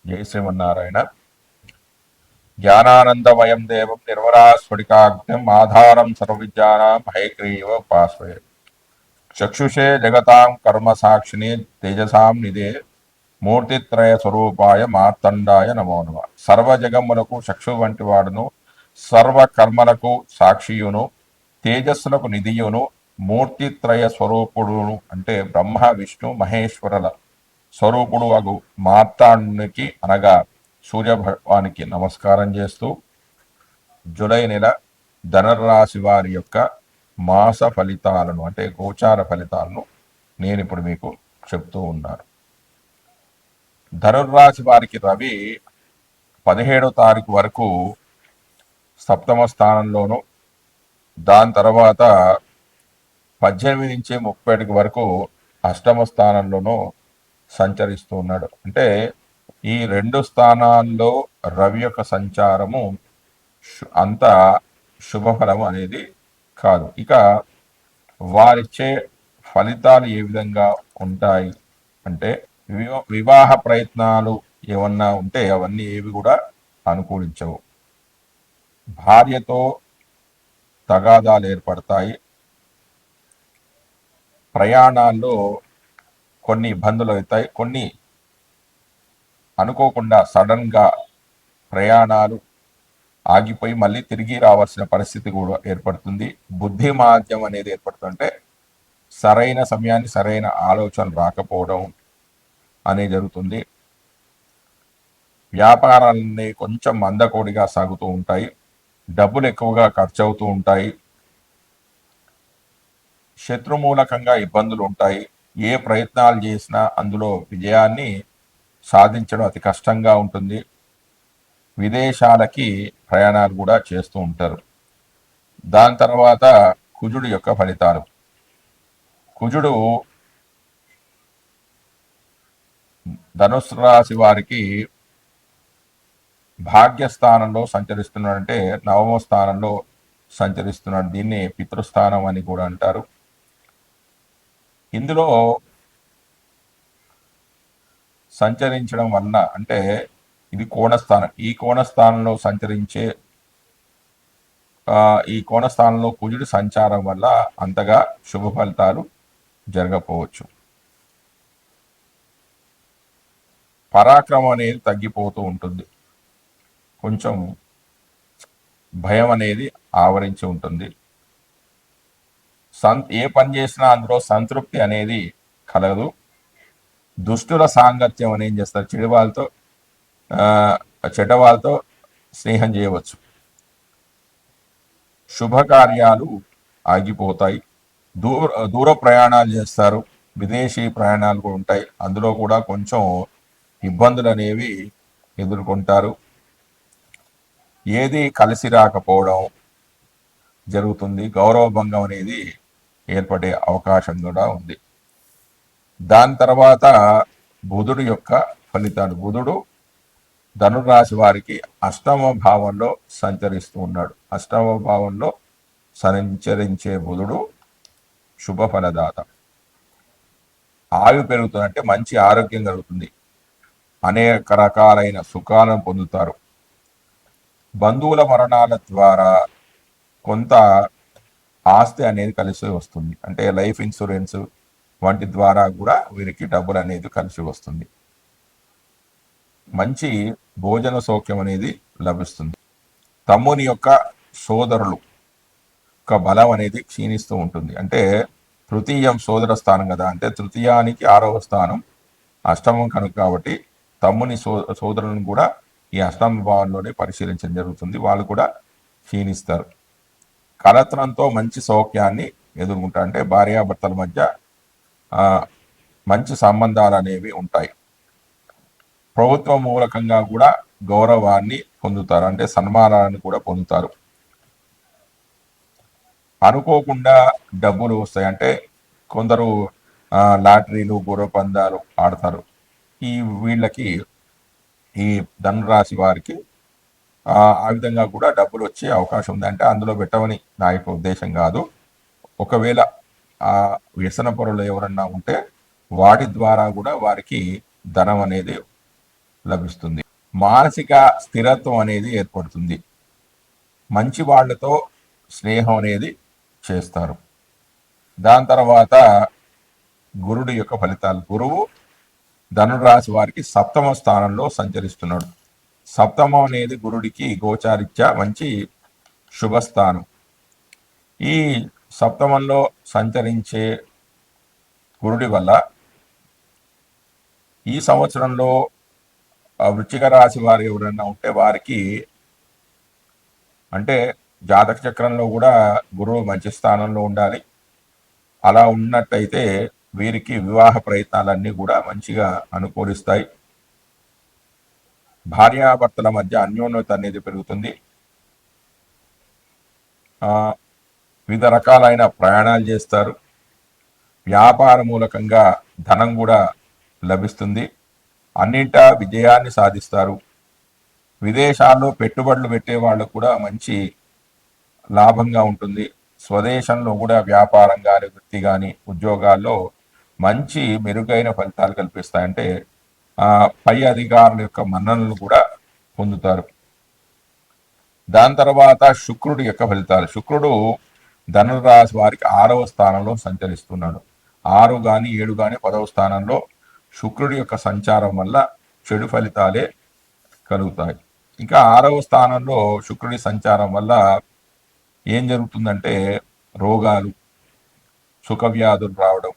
జై శ్రీమన్నారాయణ. జ్ఞానానందమయం దేవం నిర్మలాస్ఫటికాగ్నిం ఆధారం సర్వవిద్యానాం హయగ్రీవ ఉపాస్మహే. చక్షుషే జగతాం కర్మ సాక్షిణే తేజసాం నిదే మూర్తిత్రయ స్వరూపాయ మార్తండాయ నమో నమ. సర్వ జగములకు చక్షు వంటి వాడును, సర్వ కర్మలకు సాక్షియును, తేజస్సులకు నిధియును, మూర్తిత్రయ స్వరూపుడును అంటే బ్రహ్మ విష్ణు మహేశ్వరుల స్వరూపుడు అగు మార్తాండునికి అనగా సూర్యభగవానికి నమస్కారం చేస్తూ జూలై నెల ధనుర్రాశి వారి యొక్క మాస ఫలితాలను అంటే గోచార ఫలితాలను నేను ఇప్పుడు మీకు చెప్తూ ఉన్నాను. ధనుర్రాశి వారికి రవి 17వ తారీఖు వరకు సప్తమ స్థానంలోను, దాని తర్వాత 18 నుంచి 30 వరకు అష్టమ స్థానంలోనూ సంచరిస్తూ ఉన్నాడు. అంటే ఈ రెండు స్థానాల్లో రవి యొక్క సంచారము అంత శుభఫలం అనేది కాదు. ఇక వారిచ్చే ఫలితాలు ఏ విధంగా ఉంటాయి అంటే వివాహ ప్రయత్నాలు ఏమన్నా ఉంటే అవన్నీ ఏవి కూడా అనుకూలించవు. భార్యతో తగాదాలు ఏర్పడతాయి. ప్రయాణాల్లో కొన్ని ఇబ్బందులు అవుతాయి. కొన్ని అనుకోకుండా సడన్గా ప్రయాణాలు ఆగిపోయి మళ్ళీ తిరిగి రావాల్సిన పరిస్థితి కూడా ఏర్పడుతుంది. బుద్ధి మాధ్యం అనేది ఏర్పడుతుంటే సరైన సమయాన్ని సరైన ఆలోచన రాకపోవడం అనేది జరుగుతుంది. వ్యాపారాలన్నీ కొంచెం మందకోడిగా సాగుతూ ఉంటాయి. డబ్బులు ఎక్కువగా ఖర్చు అవుతూ ఉంటాయి. శత్రుమూలకంగా ఇబ్బందులు ఉంటాయి. ఏ ప్రయత్నాలు చేసినా అందులో విజయాన్ని సాధించడం అతి కష్టంగా ఉంటుంది. విదేశాలకి ప్రయాణాలు కూడా చేస్తూ ఉంటారు. దాని తర్వాత కుజుడు యొక్క ఫలితాలు. కుజుడు ధనుస్సు రాశి వారికి భాగ్యస్థానంలో సంచరిస్తున్నాడంటే నవమ స్థానంలో సంచరిస్తున్నాడు. దీన్ని పితృస్థానం అని కూడా అంటారు. ఇందులో సంచరించడం వలన అంటే ఇది కోణస్థానం. ఈ కోణస్థానంలో సంచరించే ఈ కోణస్థానంలో కుజుడు సంచారం వల్ల అంతగా శుభ ఫలితాలు జరగకపోవచ్చు. పరాక్రమం అనేది తగ్గిపోతూ ఉంటుంది. కొంచెం భయం అనేది ఆవరించి ఉంటుంది. ఏ పని చేసినా అందులో సంతృప్తి అనేది కలగదు. దుష్టుల సాంగత్యం అని ఏం చేస్తారు, చెడ్డ వాళ్ళతో స్నేహం చేయవచ్చు. శుభకార్యాలు ఆగిపోతాయి. దూర ప్రయాణాలు చేస్తారు. విదేశీ ప్రయాణాలు కూడా ఉంటాయి. అందులో కూడా కొంచెం ఇబ్బందులు అనేవి ఎదుర్కొంటారు. ఏది కలిసి రాకపోవడం జరుగుతుంది. గౌరవభంగం అనేది ఏర్పడే అవకాశం కూడా ఉంది. దాని తర్వాత బుధుడు యొక్క ఫలితాలు. బుధుడు ధనురాశి వారికి అష్టమ భావంలో సంచరిస్తూ ఉన్నాడు. అష్టమ భావంలో సంచరించే బుధుడు శుభ ఫలదాత. ఆయు పెరుగుతుంది అంటే మంచి ఆరోగ్యం కలుగుతుంది. అనేక రకాలైన సుఖాలను పొందుతారు. బంధువుల మరణాల ద్వారా కొంత ఆస్తి అనేది కలిసి వస్తుంది. అంటే లైఫ్ ఇన్సూరెన్స్ వంటి ద్వారా కూడా వీరికి డబ్బులు అనేది కలిసి వస్తుంది. మంచి భోజన సౌఖ్యం అనేది లభిస్తుంది. తమ్ముని యొక్క సోదరులు యొక్క బలం అనేది క్షీణిస్తూ ఉంటుంది. అంటే తృతీయం సోదర స్థానం కదా, అంటే తృతీయానికి 6వ స్థానం అష్టమం కనుక కాబట్టి తమ్ముని సోదరులను కూడా ఈ అష్టమ భావంలోనే పరిశీలించడం జరుగుతుంది. వాళ్ళు కూడా క్షీణిస్తారు. కలత్రంతో మంచి సౌఖ్యాన్ని ఎదుర్కొంటారు. అంటే భార్యాభర్తల మధ్య మంచి సంబంధాలు అనేవి ఉంటాయి. ప్రభుత్వ మూలకంగా కూడా గౌరవాన్ని పొందుతారు. అంటే సన్మానాన్ని కూడా పొందుతారు. అనుకోకుండా డబ్బులు వస్తాయి. అంటే కొందరు లాటరీలు గుర్ర పందాలు ఆడతారు. వీళ్ళకి ఈ ధనురాశి వారికి ఆ విధంగా కూడా డబ్బులు వచ్చే అవకాశం ఉంది. అంటే అందులో పెట్టమని నా యొక్క ఉద్దేశం కాదు. ఒకవేళ ఆ వ్యసన పరులు ఎవరన్నా ఉంటే వాటి ద్వారా కూడా వారికి ధనం అనేది లభిస్తుంది. మానసిక స్థిరత్వం అనేది ఏర్పడుతుంది. మంచి వాళ్ళతో స్నేహం అనేది చేస్తారు. దాని తర్వాత గురుడు యొక్క ఫలితాలు. గురువు ధనురాశి వారికి సప్తమ స్థానంలో సంచరిస్తున్నాడు. సప్తమం అనేది గురుడికి గోచారిత్యా మంచి శుభస్థానం. ఈ సప్తమంలో సంచరించే గురుడి వల్ల ఈ సంవత్సరంలో వృశ్చిక రాశి వారు ఎవరైనా ఉంటే వారికి అంటే జాతక చక్రంలో కూడా గురువు మంచి స్థానంలో ఉండాలి. అలా ఉన్నట్టయితే వీరికి వివాహ ప్రయత్నాలన్నీ కూడా మంచిగా అనుకూలిస్తాయి. భార్యాభర్తల మధ్య అన్యోన్యత అనేది పెరుగుతుంది. వివిధ రకాలైన ప్రయాణాలు చేస్తారు. వ్యాపార మూలకంగా ధనం కూడా లభిస్తుంది. అన్నింటా విజయాన్ని సాధిస్తారు. విదేశాల్లో పెట్టుబడులు పెట్టే వాళ్ళకు కూడా మంచి లాభంగా ఉంటుంది. స్వదేశంలో కూడా వ్యాపారం కానీ వృత్తి కానీ ఉద్యోగాల్లో మంచి మెరుగైన ఫలితాలు కల్పిస్తాయంటే పై అధికారుల యొక్క మన్ననలు కూడా పొందుతారు. దాని తర్వాత శుక్రుడి యొక్క ఫలితాలు. శుక్రుడు ధనురాశి వారికి 6వ స్థానంలో సంచరిస్తున్నాడు. 6 కానీ 7 కానీ 10వ స్థానంలో శుక్రుడి యొక్క సంచారం వల్ల చెడు ఫలితాలే కలుగుతాయి. ఇంకా 6వ స్థానంలో శుక్రుడి సంచారం వల్ల ఏం జరుగుతుందంటే రోగాలు, సుఖవ్యాధులు రావడం,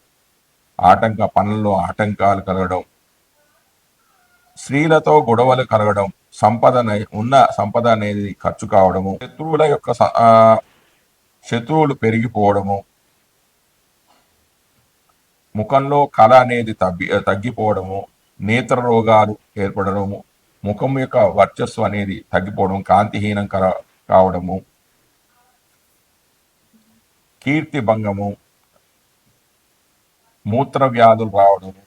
పనుల్లో ఆటంకాలు కలగడం, స్త్రీలతో గొడవలు కలగడం, ఉన్న సంపద అనేది ఖర్చు కావడము, శత్రువులు పెరిగిపోవడము, ముఖంలో కళ అనేది తగ్గిపోవడము, నేత్ర రోగాలు ఏర్పడము, ముఖం యొక్క వర్చస్సు అనేది తగ్గిపోవడం, కాంతిహీనం కావడము, కీర్తి భంగము, మూత్ర వ్యాధులు రావడము,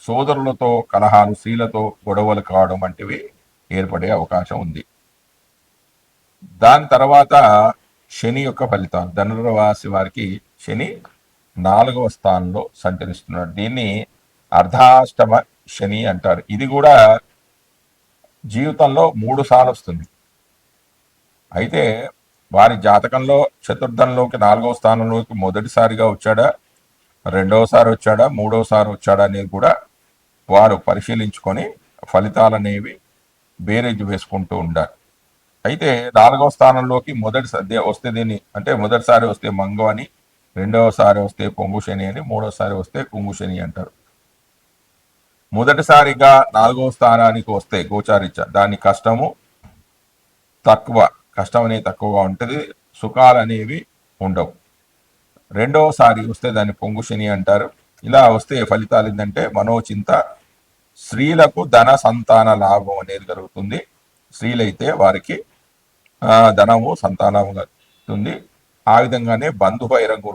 సోదరులతో కలహాలు, స్త్రీలతో గొడవలు కావడం వంటివి ఏర్పడే అవకాశం ఉంది. దాని తర్వాత శని యొక్క ఫలితాలు. ధనుర్రాశి వారికి శని 4వ స్థానంలో సంచరిస్తున్నాడు. దీన్ని అర్ధాష్టమ శని అంటారు. ఇది కూడా జీవితంలో 3 సార్లు వస్తుంది. అయితే వారి జాతకంలో చతుర్థంలోకి 4వ స్థానంలోకి మొదటిసారిగా వచ్చాడా, 2వసారి వచ్చాడా, 3వసారి వచ్చాడా అనేది కూడా వారు పరిశీలించుకొని ఫలితాలు అనేవి బేరేజ్ వేసుకుంటూ ఉండాలి. అయితే 4వ స్థానంలోకి మొదటిసారి వస్తే దీన్ని అంటే మొదటిసారి వస్తే మంగ అని, 2వసారి వస్తే పొంగు శని అని, 3వసారి వస్తే కుంగు శని అంటారు. మొదటిసారిగా 4వ స్థానానికి వస్తే గోచారిత్య దాని కష్టం అనేది తక్కువగా ఉంటుంది. సుఖాలు అనేవి ఉండవు. 2వసారి వస్తే దాన్ని పొంగు శని అంటారు. ఇలా వస్తే ఫలితాలు ఏంటంటే మనోచింత, స్త్రీలకు ధన సంతాన లాభం అనేది కలుగుతుంది. స్త్రీలైతే వారికి ధనము సంతానము కలుగుతుంది. ఆ విధంగానే బంధు బహిరంగ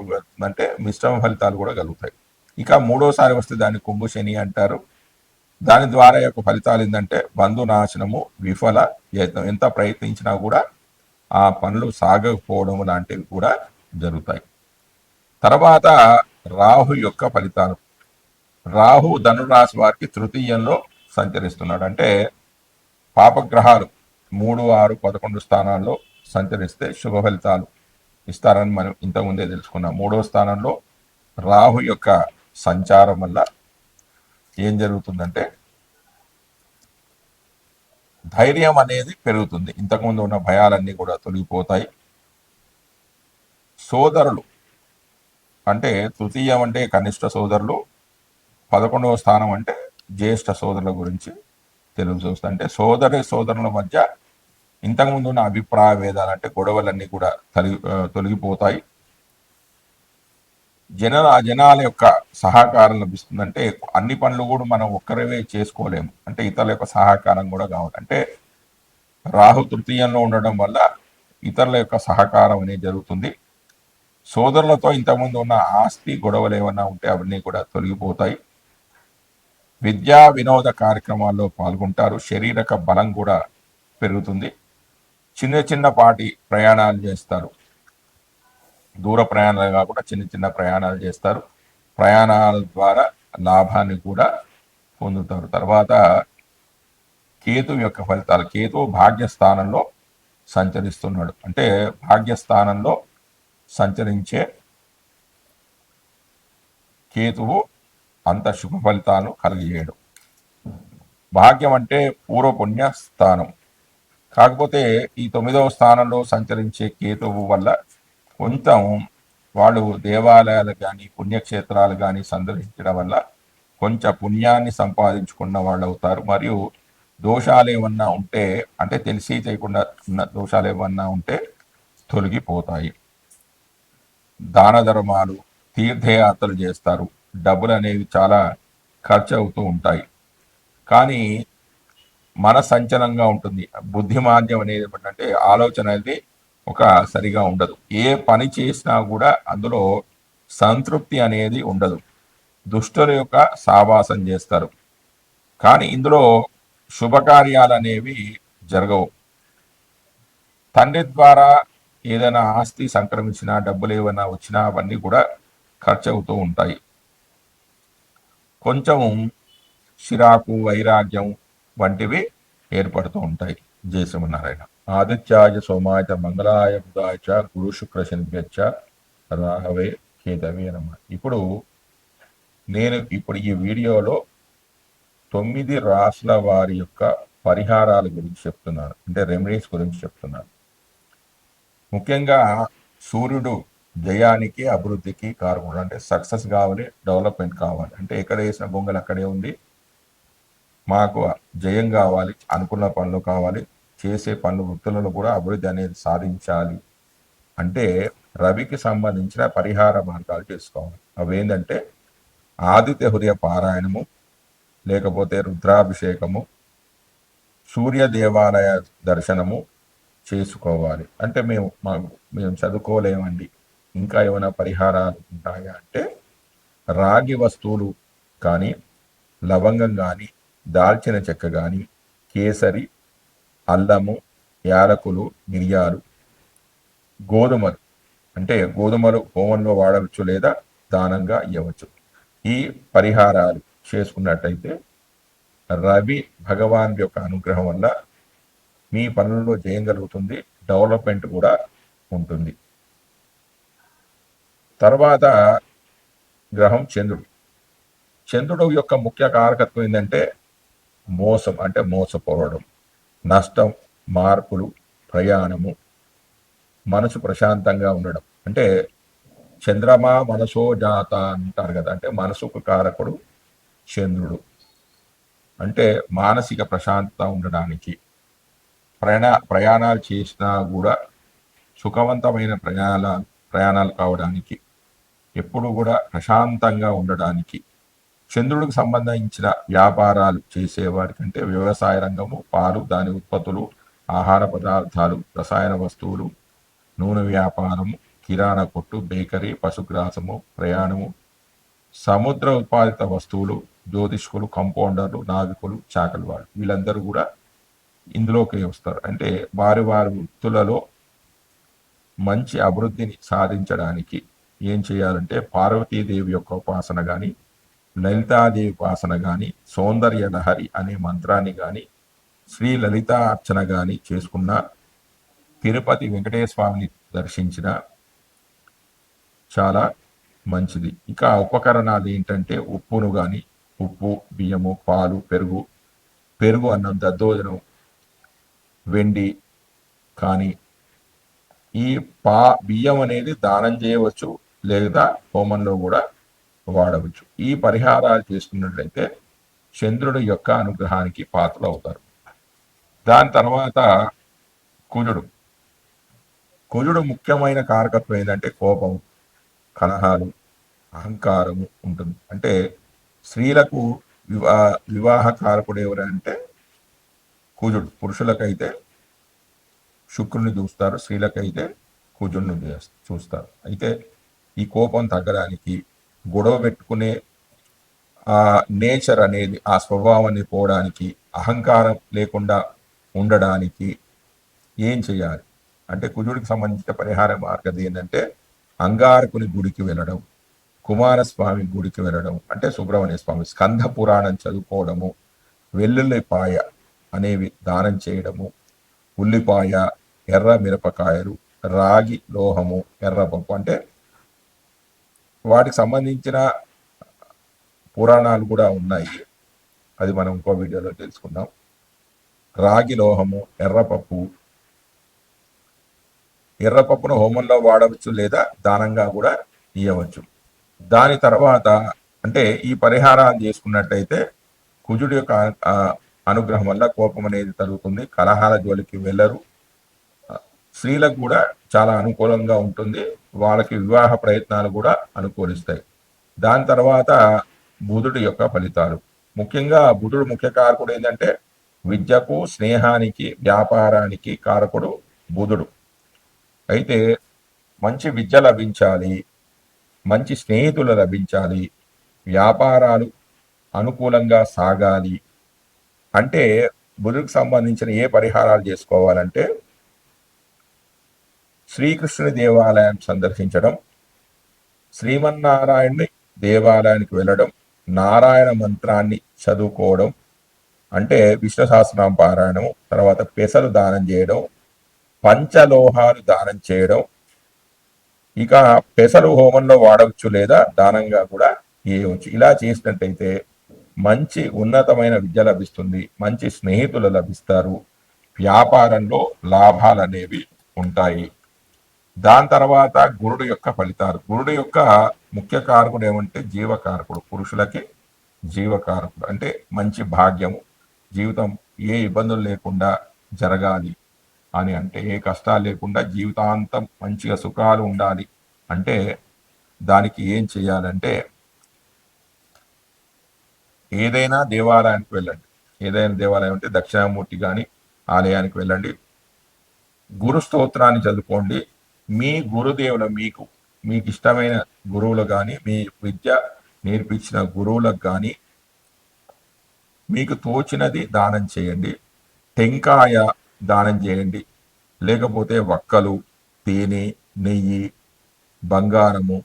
అంటే మిశ్రమ ఫలితాలు కూడా కలుగుతాయి. ఇక 3వసారి వస్తే దాన్ని కుంభు శని అంటారు. దాని ద్వారా యొక్క ఫలితాలు ఏంటంటే బంధు నాశనము, విఫల యత్నం, ఎంత ప్రయత్నించినా కూడా ఆ పనులు సాగకపోవడం లాంటివి కూడా జరుగుతాయి. తర్వాత రాహు యొక్క ఫలితాలు. రాహు ధనురాశి వారికి తృతీయంలో సంచరిస్తున్నాడు. అంటే పాపగ్రహాలు 3, 6, 11 స్థానాల్లో సంచరిస్తే శుభ ఫలితాలు ఇస్తారని మనం ఇంతకుముందే తెలుసుకున్నాం. 3వ స్థానంలో రాహు యొక్క సంచారం వల్ల ఏం జరుగుతుందంటే ధైర్యం అనేది పెరుగుతుంది. ఇంతకుముందు ఉన్న భయాలన్నీ కూడా తొలగిపోతాయి. సోదరులు అంటే తృతీయం అంటే కనిష్ట సోదరులు, 11వ స్థానం అంటే జ్యేష్ఠ సోదరుల గురించి చూస్తే అంటే సోదరుల మధ్య ఇంతకుముందు ఉన్న అభిప్రాయ భేదాలు అంటే గొడవలన్నీ కూడా తొలగిపోతాయి. జనాల యొక్క సహకారం లభిస్తుందంటే అన్ని పనులు కూడా మనం ఒక్కరే చేసుకోలేము. అంటే ఇతరుల యొక్క సహకారం కూడా కావాలి. అంటే రాహు తృతీయంలో ఉండడం వల్ల ఇతరుల యొక్క సహకారం అనేది జరుగుతుంది. సోదరులతో ఇంతకుముందు ఉన్న ఆస్తి గొడవలు ఏమన్నా ఉంటే అవన్నీ కూడా తొలగిపోతాయి. విద్యా వినోద కార్యక్రమాల్లో పాల్గొంటారు. శారీరక బలం కూడా పెరుగుతుంది. చిన్నపాటి ప్రయాణాలు చేస్తారు. దూర ప్రయాణాలు కాకుండా చిన్న ప్రయాణాలు చేస్తారు. ప్రయాణాల ద్వారా లాభాన్ని కూడా పొందుతారు. తర్వాత కేతు యొక్క ఫలితాలు. కేతువు భాగ్యస్థానంలో సంచరిస్తున్నాడు. అంటే భాగ్యస్థానంలో సంచరించే కేతువు అంత శుభ ఫలితాలను కలిగజేయడం. భాగ్యం అంటే పూర్వపుణ్య స్థానం. కాకపోతే ఈ 9వ స్థానంలో సంచరించే కేతువు వల్ల కొంచెం వాళ్ళు దేవాలయాలు కానీ పుణ్యక్షేత్రాలు కానీ సందర్శించడం వల్ల కొంచెం పుణ్యాన్ని సంపాదించుకున్న వాళ్ళు అవుతారు. మరియు దోషాలు ఏమన్నా ఉంటే, అంటే తెలిసి చేయకుండా ఉన్న దోషాలు ఏమన్నా ఉంటే తొలగిపోతాయి. దాన ధర్మాలు, తీర్థయాత్రలు చేస్తారు. డబ్బులు అనేవి చాలా ఖర్చు అవుతూ ఉంటాయి. కానీ మన సంచలనంగా ఉంటుంది. బుద్ధిమాంద్యం అనేది ఏంటంటే ఆలోచన అనేది ఒక సరిగా ఉండదు. ఏ పని చేసినా కూడా అందులో సంతృప్తి అనేది ఉండదు. దుష్టుల యొక్క సావాసం చేస్తారు. కానీ ఇందులో శుభకార్యాలు అనేవి జరగవు. తండ్రి ద్వారా ఏదైనా ఆస్తి సంక్రమించినా, డబ్బులు ఏమైనా వచ్చినా అవన్నీ కూడా ఖర్చు అవుతూ ఉంటాయి. కొంచెం చిరాకు, వైరాగ్యం వంటివి ఏర్పడుతూ ఉంటాయి. జయ శ్రీమన్నారాయణ. ఆదిత్యాయ సోమాయ మంగళాయ బుధాయ చ గురు శుక్ర శనిభ్యచ్చ రాహవే కేతవే నమః. ఇప్పుడు ఈ వీడియోలో 9 రాశుల వారి యొక్క పరిహారాల గురించి చెప్తున్నాను. అంటే రెమెడీస్ గురించి చెప్తున్నాను. ముఖ్యంగా సూర్యుడు జయానికి, అభివృద్ధికి కారకుడు. అంటే సక్సెస్ కావాలి, డెవలప్మెంట్ కావాలి. అంటే ఎక్కడ వేసిన గొంగలు అక్కడే ఉంది. మాకు జయం కావాలి, అనుకున్న పనులు కావాలి, చేసే పనులు వృత్తులలో కూడా అభివృద్ధి అనేది సాధించాలి అంటే రవికి సంబంధించిన పరిహార మార్గాలు చేసుకోవాలి. అవి ఏంటంటే ఆదిత్య హృదయ పారాయణము, లేకపోతే రుద్రాభిషేకము, సూర్య దేవాలయ దర్శనము చేసుకోవాలి. అంటే మేము చదువుకోలేమండి, ఇంకా ఏమైనా పరిహారాలు ఉంటాయా అంటే రాగి వస్తువులు కానీ, లవంగం కానీ, దాల్చిన చెక్క కానీ, కేసరి, అల్లము, యాలకులు, మిరియాలు, గోధుమలు. అంటే గోధుమలు హోమంలో వాడవచ్చు లేదా దానంగా ఇవ్వచ్చు. ఈ పరిహారాలు చేసుకున్నట్టయితే రవి భగవాన్ యొక్క అనుగ్రహం వల్ల మీ పనుల్లో జయం కలుగుతుంది, డెవలప్మెంట్ కూడా ఉంటుంది. తర్వాత గ్రహం చంద్రుడు. చంద్రుడు యొక్క ముఖ్య కారకత్వం ఏంటంటే మోసం, అంటే మోసపోవడం, నష్టం, మార్పులు, ప్రయాణము, మనసు ప్రశాంతంగా ఉండడం. అంటే చంద్రమా మనసో జాత అంటారు కదా, అంటే మనసుకు కారకుడు చంద్రుడు. అంటే మానసిక ప్రశాంతత ఉండడానికి, ప్రయాణాలు చేసినా కూడా సుఖవంతమైన ప్రయాణాలు కావడానికి, ఎప్పుడు కూడా ప్రశాంతంగా ఉండడానికి, చంద్రుడికి సంబంధించిన వ్యాపారాలు చేసేవారికి అంటే వ్యవసాయ రంగము, పాలు, దాని ఉత్పత్తులు, ఆహార పదార్థాలు, రసాయన వస్తువులు, నూనె వ్యాపారము, కిరాణా కొట్టు, బేకరీ, పశుగ్రాసము, ప్రయాణము, సముద్ర ఉత్పాదిత వస్తువులు, జ్యోతిష్కులు, కంపౌండర్లు, నావికులు, చాకలి వాళ్ళు, వీళ్ళందరూ కూడా ఇందులోకి వస్తారు. అంటే వారి వృత్తులలో మంచి అభివృద్ధిని సాధించడానికి ఏం చేయాలంటే పార్వతీదేవి యొక్క ఉపాసన కానీ, లలితాదేవి ఉపాసన కానీ, సౌందర్య లహరి అనే మంత్రాన్ని కానీ, శ్రీ లలితా అర్చన కానీ చేసుకున్న, తిరుపతి వెంకటేశ్వర స్వామిని దర్శించిన చాలా మంచిది. ఇంకా ఉపకరణాలు ఏంటంటే ఉప్పును కానీ, ఉప్పు, బియ్యము, పాలు, పెరుగు అన్నం, దద్దోజనం, వెండి కానీ, ఈ బియ్యం అనేది దానం చేయవచ్చు లేదా హోమంలో కూడా వాడవచ్చు. ఈ పరిహారాలు చేసుకున్నట్లయితే చంద్రుడి యొక్క అనుగ్రహానికి పాత్రలు అవుతారు. దాని తర్వాత కుజుడు ముఖ్యమైన కారకత్వం ఏంటంటే కోపం, కలహాలు, అహంకారము ఉంటుంది. అంటే స్త్రీలకు వివాహ కారకుడు ఎవరంటే కుజుడు. పురుషులకైతే శుక్రుని చూస్తారు, స్త్రీలకైతే కుజుడిని చూస్తారు. అయితే ఈ కోపం తగ్గడానికి, గొడవ పెట్టుకునే ఆ నేచర్ అనేది, ఆ స్వభావాన్ని పోవడానికి, అహంకారం లేకుండా ఉండడానికి ఏం చేయాలి అంటే కుజుడికి సంబంధించిన పరిహార మార్గం ఏంటంటే అంగారకుని గుడికి వెళ్ళడం, కుమారస్వామి గుడికి వెళ్ళడం అంటే సుబ్రహ్మణ్య స్వామి, స్కంద పురాణం చదువుకోవడము, వెల్లుల్లిపాయ అనేవి దానం చేయడము, ఉల్లిపాయ, ఎర్ర మిరపకాయలు, రాగి లోహము, ఎర్రపప్పు అంటే వాటికి సంబంధించిన పురాణాలు కూడా ఉన్నాయి. అది మనం ఇంకో వీడియోలో తెలుసుకుందాం. రాగి లోహము, ఎర్రపప్పును హోమంలో వాడవచ్చు లేదా దానంగా కూడా ఇవ్వవచ్చు. దాని తర్వాత అంటే ఈ పరిహారాలు చేసుకున్నట్టయితే కుజుడి యొక్క అనుగ్రహం వల్ల కోపం అనేది తగ్గుతుంది, కలహాల జోలికి వెళ్ళరు, స్త్రీలకు కూడా చాలా అనుకూలంగా ఉంటుంది, వాళ్ళకి వివాహ ప్రయత్నాలు కూడా అనుకూలిస్తాయి. దాని తర్వాత బుధుడి యొక్క ఫలితాలు, ముఖ్యంగా బుధుడు ముఖ్య కారకుడు ఏంటంటే విద్యకు, స్నేహానికి, వ్యాపారానికి కారకుడు బుధుడు. అయితే మంచి విద్య లభించాలి, మంచి స్నేహితులు లభించాలి, వ్యాపారాలు అనుకూలంగా సాగాలి అంటే బుధుడికి సంబంధించిన ఏ పరిహారాలు చేసుకోవాలంటే శ్రీకృష్ణుని దేవాలయం సందర్శించడం, శ్రీమన్నారాయణుని దేవాలయానికి వెళ్ళడం, నారాయణ మంత్రాన్ని చదువుకోవడం అంటే విష్ణు సహస్రనామ పారాయణం, తర్వాత పెసలు దానం చేయడం, పంచలోహాలు దానం చేయడం. ఇక పెసలు హోమంలో వాడవచ్చు లేదా దానంగా కూడా చేయవచ్చు. ఇలా చేసినట్టయితే మంచి ఉన్నతమైన విద్య లభిస్తుంది, మంచి స్నేహితులు లభిస్తారు, వ్యాపారంలో లాభాలు అనేవి ఉంటాయి. దాని తర్వాత గురుడు యొక్క ఫలితాలు, గురుడు యొక్క ముఖ్య కారకుడు ఏమంటే జీవకారకుడు, పురుషులకి జీవకారకుడు అంటే మంచి భాగ్యము, జీవితం ఏ ఇబ్బందులు లేకుండా జరగాలి అని అంటే ఏ కష్టాలు లేకుండా జీవితాంతం మంచిగా సుఖాలు ఉండాలి అంటే దానికి ఏం చేయాలంటే ఏదైనా దేవాలయానికి వెళ్ళండి, ఏదైనా దేవాలయం అంటే దక్షిణామూర్తి కానీ ఆలయానికి వెళ్ళండి, గురు స్తోత్రాన్ని చదువుకోండి, మీ గురుదేవుల మీకు ఇష్టమైన గురువులు కానీ మీ విద్య నేర్పించిన గురువులకు కానీ మీకు తోచినది దానం చేయండి. టెంకాయ దానం చేయండి, లేకపోతే వక్కలు, తేనె, నెయ్యి, బంగారము,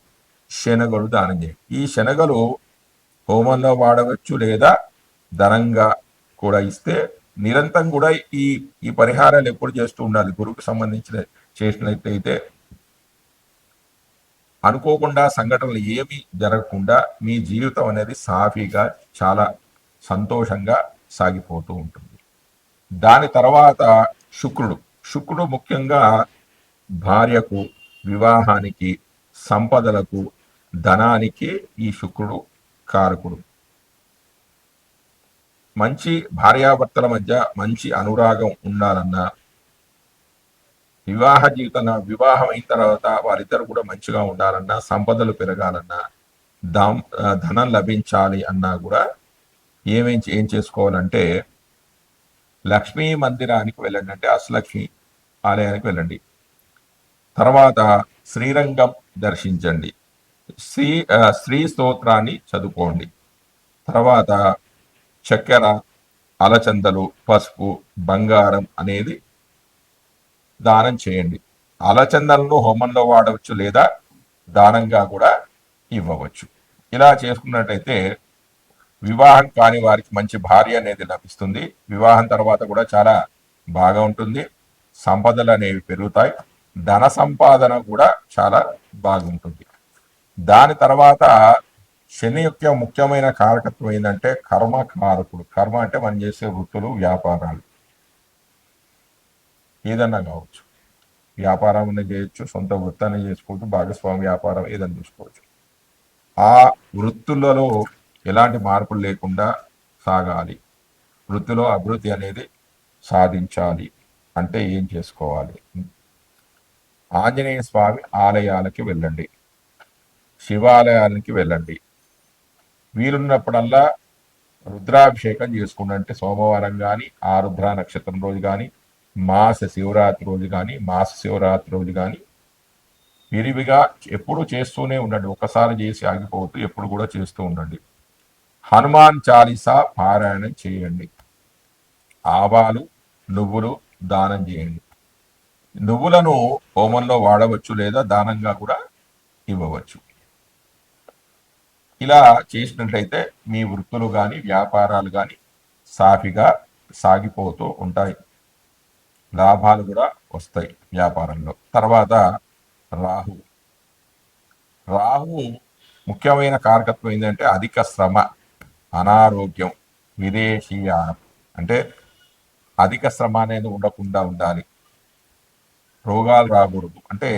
శనగలు దానం చేయండి. ఈ శనగలు హోమంలో వాడవచ్చు లేదా ధనంగా కూడా ఇస్తే నిరంతరం కూడా ఈ పరిహారాలు ఎప్పుడు చేస్తూ ఉండాలి. గురువుకు సంబంధించిన చేసినట్లయితే అనుకోకుండా సంఘటనలు ఏమీ జరగకుండా మీ జీవితం అనేది సాఫీగా చాలా సంతోషంగా సాగిపోతూ ఉంటుంది. దాని తర్వాత శుక్రుడు ముఖ్యంగా భార్యకు, వివాహానికి, సంపదలకు, ధనానికి ఈ శుక్రుడు కారకుడు. మంచి భార్యాభర్తల మధ్య మంచి అనురాగం ఉండాలన్నా, వివాహం అయిన తర్వాత వారిద్దరు కూడా మంచిగా ఉండాలన్నా, సంపదలు పెరగాలన్నా, ధనం లభించాలి అన్నా కూడా ఏం చేసుకోవాలంటే లక్ష్మీ మందిరానికి వెళ్ళండి, అంటే అష్టలక్ష్మి ఆలయానికి వెళ్ళండి. తర్వాత శ్రీరంగం దర్శించండి, శ్రీ స్తోత్రాన్ని చదువుకోండి. తర్వాత చక్కెర, అలచందలు, పసుపు, బంగారం అనేది దానం చేయండి. అలచందలను హోమంలో వాడవచ్చు లేదా దానంగా కూడా ఇవ్వవచ్చు. ఇలా చేసుకున్నట్టయితే వివాహం కాని వారికి మంచి భార్య అనేది లభిస్తుంది, వివాహం తర్వాత కూడా చాలా బాగా ఉంటుంది, సంపదలు అనేవి పెరుగుతాయి, ధన సంపాదన కూడా చాలా బాగుంటుంది. దాని తర్వాత శని యొక్క ముఖ్యమైన కారకత్వం ఏంటంటే కర్మకారకుడు. కర్మ అంటే మనం చేసే వృత్తులు, వ్యాపారాలు ఏదన్నా కావచ్చు, వ్యాపారం చేయొచ్చు, సొంత వృత్తాన్ని చేసుకోవచ్చు, భాగస్వామి వ్యాపారం ఏదైనా చూసుకోవచ్చు. ఆ వృత్తులలో ఎలాంటి మార్పులు లేకుండా సాగాలి, వృత్తిలో అభివృద్ధి అనేది సాధించాలి అంటే ఏం చేసుకోవాలి? ఆంజనేయ స్వామి ఆలయాలకి వెళ్ళండి, శివాలయాలకి వెళ్ళండి, వీలున్నప్పుడల్లా రుద్రాభిషేకం చేసుకోండి. అంటే సోమవారం కానీ, ఆరుద్ర నక్షత్రం రోజు కానీ, మాస శివరాత్రి రోజు కానీ విరివిగా ఎప్పుడు చేస్తూనే ఉండండి. ఒకసారి చేసి ఆగిపోతూ ఎప్పుడు కూడా చేస్తూ ఉండండి. హనుమాన్ చాలీసా పారాయణం చేయండి. ఆవాలు, నువ్వులు దానం చేయండి. నువ్వులను హోమంలో వాడవచ్చు లేదా దానంగా కూడా ఇవ్వవచ్చు. ఇలా చేసినట్లయితే మీ వృత్తులు కానీ వ్యాపారాలు కానీ సాఫీగా సాగిపోతూ ఉంటాయి, లాభాలు కూడా వస్తాయి వ్యాపారంలో. తర్వాత రాహు. రాహు ముఖ్యమైన కారకత్వం ఏంటంటే అధిక శ్రమ, అనారోగ్యం, విదేశీయానం. అంటే అధిక శ్రమ అనేది ఉండకుండా ఉండాలి, రోగాలు రాకూడదు. అంటే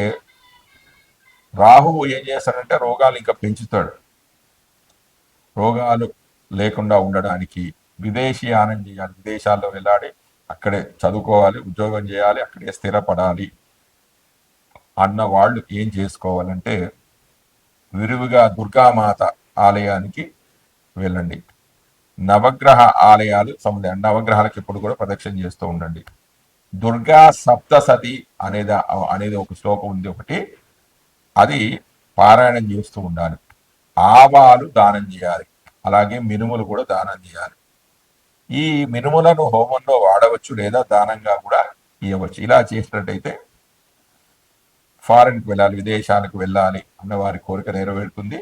రాహువు ఏం చేస్తాడంటే రోగాలు ఇంకా పెంచుతాడు. రోగాలు లేకుండా ఉండడానికి విదేశీయానం చేయాలి, విదేశాల్లో వెళ్ళాలి, అక్కడే చదువుకోవాలి, ఉద్యోగం చేయాలి, అక్కడే స్థిరపడాలి అన్న వాళ్ళు ఏం చేసుకోవాలంటే విరివిగా దుర్గామాత ఆలయానికి వెళ్ళండి. నవగ్రహ ఆలయాలు నవగ్రహాలకు ఎప్పుడు కూడా ప్రదక్షిణ చేస్తూ ఉండండి. దుర్గా సప్తసతి అనేది ఒక శ్లోకం ఉంది ఒకటి, అది పారాయణం చేస్తూ ఉండాలి. ఆవాలు దానం చేయాలి, అలాగే మినుములు కూడా దానం చేయాలి. ఈ మినుములను హోమంలో వాడవచ్చు లేదా దానంగా కూడా ఇవ్వచ్చు. ఇలా చేసినట్టయితే ఫారెన్కి వెళ్ళాలి, విదేశాలకు వెళ్ళాలి అన్న వారి కోరిక నెరవేరుతుంది.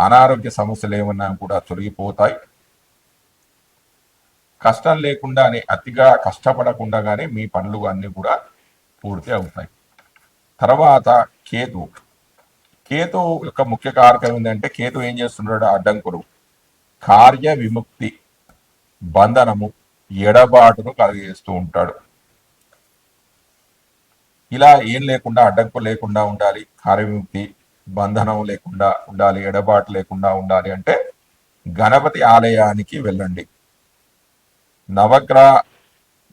అనారోగ్య సమస్యలు ఏమన్నా కూడా తొలగిపోతాయి. కష్టం లేకుండానే, అతిగా కష్టపడకుండానే మీ పనులు అన్నీ కూడా పూర్తి అవుతాయి. తర్వాత కేతు. కేతు యొక్క ముఖ్య కారకం ఏంటంటే కేతు ఏం చేస్తున్నాడు? అడ్డంకులు, కార్య విముక్తి, బంధనము, ఎడబాటును కలిగజేస్తూ ఉంటాడు. ఇలా ఏం లేకుండా, అడ్డంకు లేకుండా ఉండాలి, కార్యవిముక్తి, బంధనం లేకుండా ఉండాలి, ఎడబాటు లేకుండా ఉండాలి అంటే గణపతి ఆలయానికి వెళ్ళండి.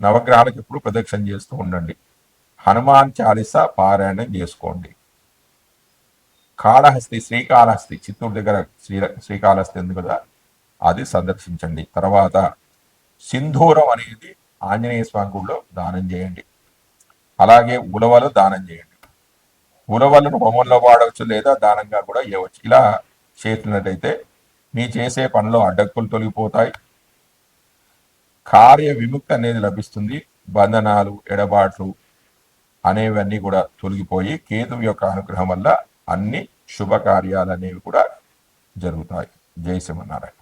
నవగ్రహాలకు ఎప్పుడు ప్రదక్షిణ చేస్తూ ఉండండి. హనుమాన్ చాలీసా పారాయణం చేసుకోండి. కాళహస్తి, శ్రీకాళహస్తి, చిత్తూరు దగ్గర శ్రీకాళహస్తి ఉంది కదా, అది సందర్శించండి. తర్వాత సింధూరం అనేది ఆంజనేయ స్వామి గుడిలో దానం చేయండి. అలాగే ఉలవలు దానం చేయండి. ఉలవలను హోమంలో వాడవచ్చు లేదా దానంగా కూడా ఇవ్వచ్చు. ఇలా చేసినట్టయితే మీ చేసే పనిలో అడ్డంకులు తొలగిపోతాయి, కార్య విముక్తి అనేది లభిస్తుంది, బంధనాలు, ఎడబాట్లు అనేవన్నీ కూడా తొలగిపోయి కేతువు యొక్క అనుగ్రహం వల్ల అన్ని శుభకార్యాలు అనేవి కూడా జరుగుతాయి. జై శ్రీమన్నారాయణ.